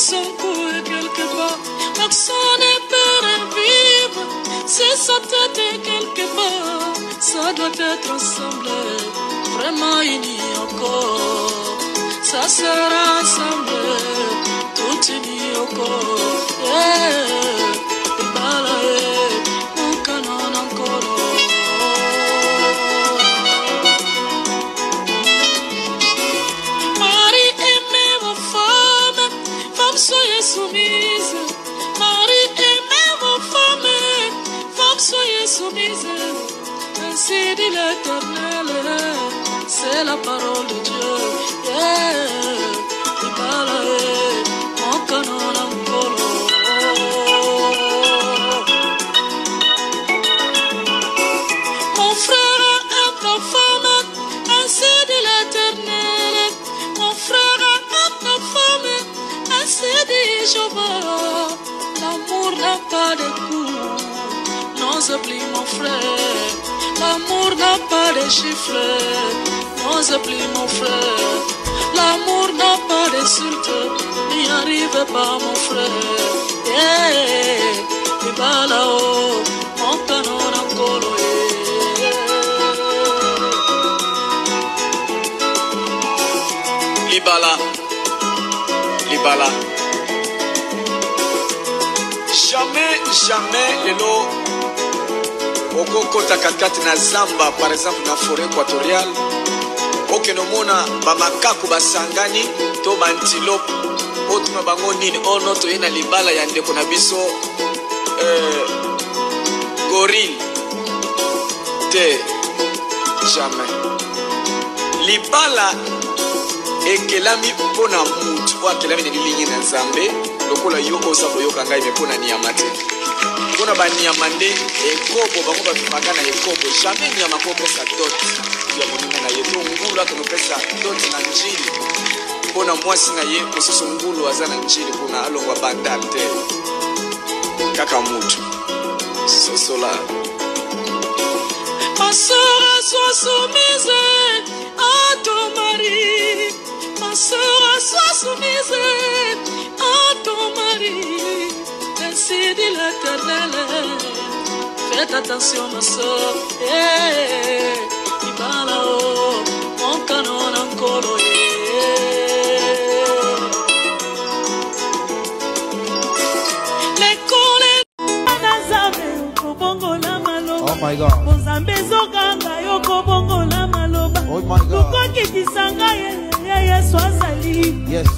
son cou est quelque part. Avec son épée revivre, c'est sa tête est quelque part. Ça doit être ensemble, vraiment unis encore. Ça sera ensemble, tout unis encore. Et balaye, mon canon encore. Soyez soumises, Marie, aimez vos femmes, femmes, soyez soumises. Ainsi dit l'Éternel, c'est la parole de Dieu. Mon canon encore. Mon frère aime ta femme, ainsi dit l'Éternel. Mon frère aime ta femme. C'est dit Jéhovah, l'amour n'a pas de goût. Non, oublie mon frère, l'amour n'a pas de chiffres. Non, oublie mon frère, l'amour n'a pas d'insulte. N'y arrive pas mon frère. Et bah là-haut, mon canon encore. Libala. Libala. Jamais lelo okokota katikati na zamba par exemple na forêt équatoriale okenomona bamakaku basangani to bantilope otuna bango nini ono to yena libala ya ndeko na biso gorille te jamais libala ekelami mpona mutu po akelami na lilingi na nzambe lokola yo oza koyoka ngai me mpona niyama te mpona baniyama nde ekobo bango bapimaka na ekobo jamais niyama kopesa dote ya moninga na ye to ngulu akonopesa dote na njili mpona mwasi na ye mosusu ngulu aza na njili mpona alongwa bandal te kaka mutu sosola. Ma sœur, sois soumise à ton mari. Ma sœur, sois soumise à ton mari. Ainsi dit l'Éternel. Faites attention, ma sœur. Il va là-haut, mon canon encore. Oh my God. Oh my God. Yes. Yes.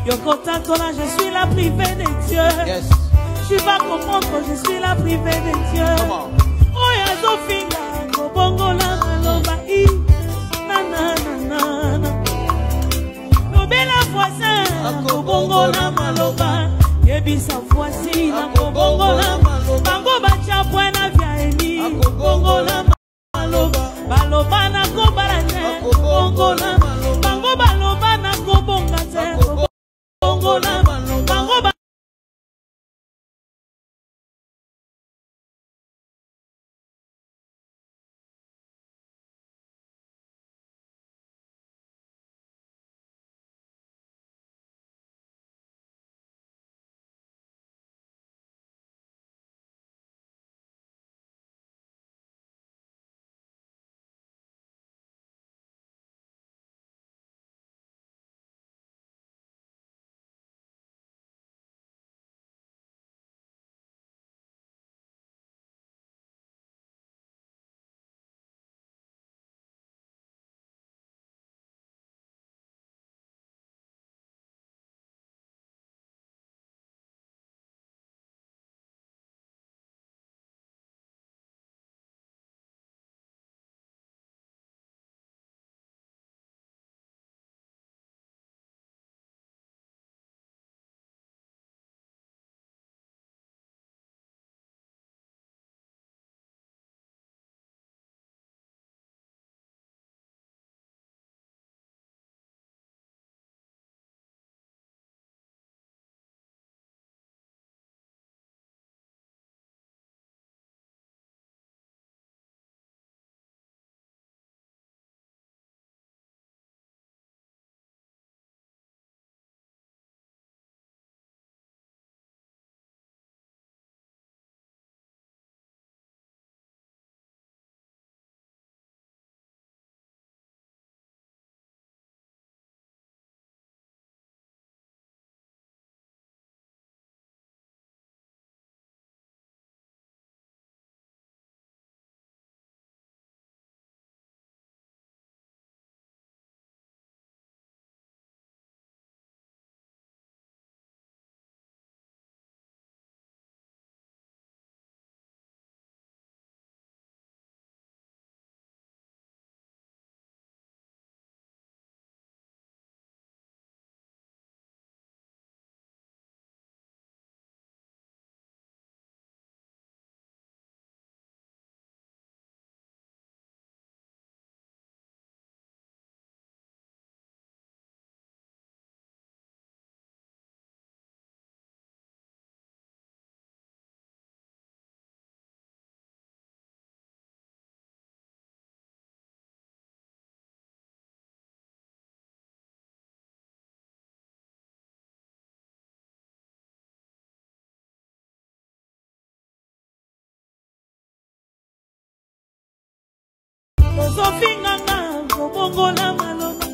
Yokotatola, je suis la privée de Dieu. Yes. Tu vas comprendre que je suis la privée de Dieu. Oh, ya Zofinga, Kobongola, Maloba, na na na na. Nobela voisin, Kobongola, Maloba, Yebisa voici, Kobongola, Bango Bacha, Buena Viaeni, Kobongola, Maloba, Baloba, na Kobarane, Kobongola, Bango Baloba, na Kobongate. Bango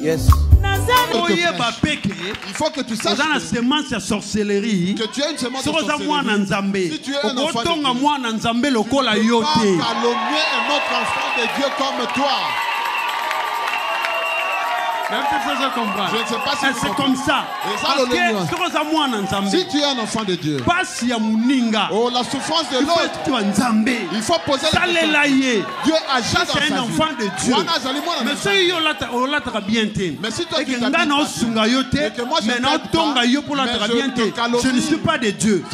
Yes. Il faut que tu saches que tu as une semence de sorcellerie. Si tu es un enfant de Dieu, tu ne peux pas calomnier un autre enfant de Dieu comme toi. Je ne sais pas si c'est comme ça. Si tu es un enfant de Dieu, oh, la souffrance de l'autre, il faut poser la question. Dieu agit dans sa vie. Un enfant de Dieu. Mais si toi tu t'habites pas et que moi je je ne suis pas de Dieu.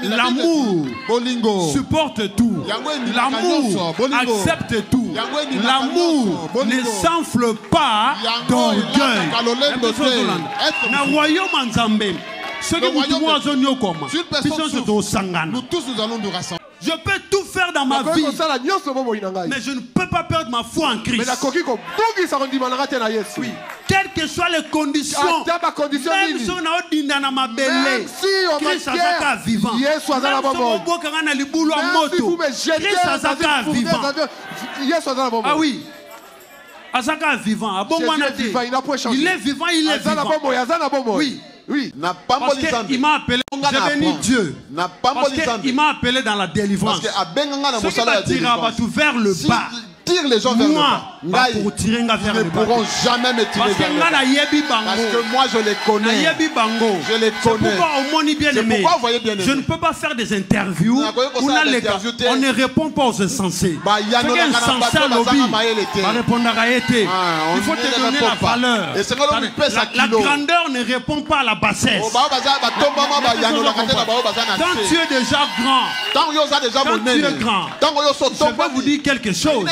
L'amour supporte tout. L'amour accepte tout. L'amour ne s'enfle pas d'orgueil. Nous tous nous allons nous rassembler. Je peux tout faire dans ma vie, mais je ne peux pas perdre ma foi en Christ. Oui. Quelles que soient les conditions, même si on a Christ est vivant. Ah oui. Azaka vivant. Il est vivant, il est vivant. Oui. Oui. Parce qu'il m'a appelé, j'ai béni Dieu. Parce qu'il m'a appelé dans la délivrance. Ce qui va tirer vers le bas. Tire les gens vers le bas. Ils ne pourront jamais me tirer vers le bas. Parce que moi je les connais. Je les connais. C'est pourquoi vous voyez bien aimé. Je ne peux pas faire des interviews où on ne répond pas aux insensés. Il faut te donner la valeur. La grandeur ne répond pas à la bassesse. Quand tu es déjà grand, quand tu es grand, je vais vous dire quelque chose.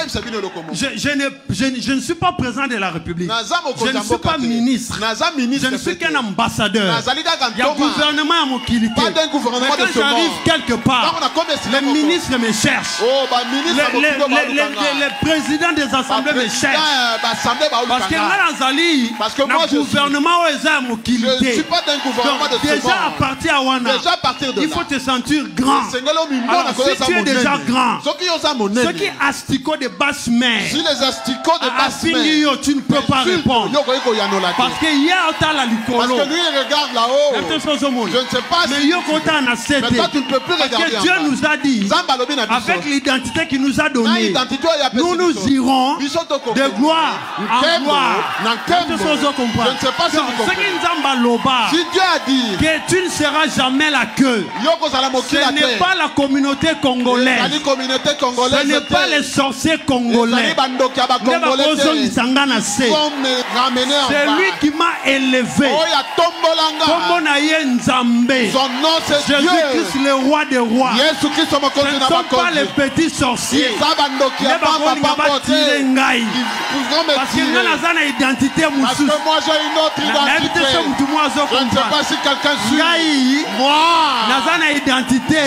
Je ne suis pas président de la République. Je ne suis pas ministre. Je ne suis qu'un ambassadeur. Il y a un gouvernement à mon qualité. Mais quand j'arrive quelque part, les ministres me cherchent. Les présidents des assemblées me cherchent. Parce que moi, le gouvernement est à mon qualité. Je ne suis pas d'un gouvernement de ce monde. Déjà à partir de là, il faut te sentir grand. Alors, si tu es déjà grand, ceux qui asticotent de basse mère, si les asticots de basse mère, tu ne peux pas répondre. Parce que hier, tu as la licolo. Parce que lui, il regarde là-haut. Je ne sais pas si. Mais toi, tu ne peux plus regarder. Parce que Dieu nous a dit, avec l'identité qu'il nous a donnée, nous irons de gloire en gloire. Je ne sais pas si vous comprenez. Si Dieu a dit que tu ne seras jamais la queue, ce n'est pas la communauté congolaise, ce n'est pas les sorciers congolais, c'est lui qui m'a élevé. Son nom c'est Dieu. Jésus-Christ, le roi des rois. Ce ne sont pas les petits sorciers. Parce que moi j'ai une autre identité. Je ne sais pas si quelqu'un suit. Moi, j'ai une autre identité.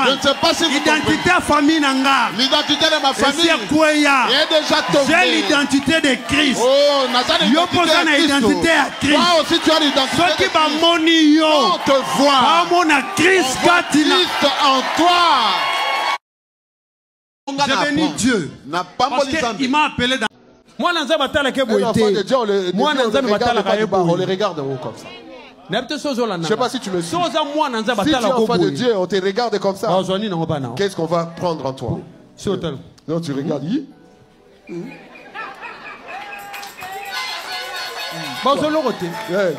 Je ne sais pas si vous l'identité de famille Nanga. L'identité de ma famille est déjà tombée. J'ai l'identité de Christ. Oh, l'identité à Christ. Toi aussi tu as l'identité de Christ. On te voit. Christ en toi. J'ai béni Dieu. Parce qu'il m'a appelé dans... Moi, on les regarde comme ça. Je ne sais pas si tu me suis. Si tu es enfant de Dieu, on te regarde comme ça. Qu'est-ce qu'on va prendre en toi? Non, tu regardes.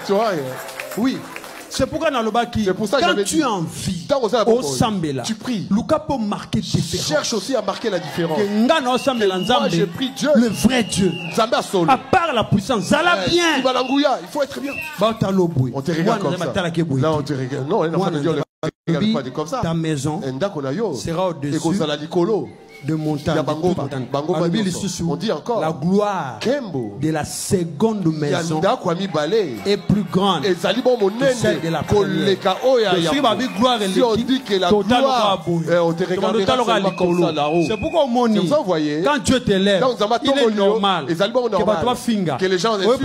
Tu vois. Oui. C'est pourquoi dans le bas qui, quand tu as envie, au Sambela, tu pries. Luka peut marquer différence. Cherche aussi à marquer la différence. Moi, j'ai pris Dieu, le vrai Dieu. À part la puissance, ça l'a bien. Il faut être bien. On te regarde comme ça. Là, on te regarde. Non, on ne regarde pas comme ça. Ta maison sera au-dessus de montagne. On dit encore la gloire de la seconde maison est plus grande que celle de la première. Si on dit que la gloire, on te regardera comme ça là-haut. C'est pourquoi au monde, quand Dieu t'élève, il est normal que les gens Vous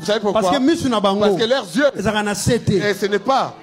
savez pourquoi? Parce que leurs yeux, et ce n'est pas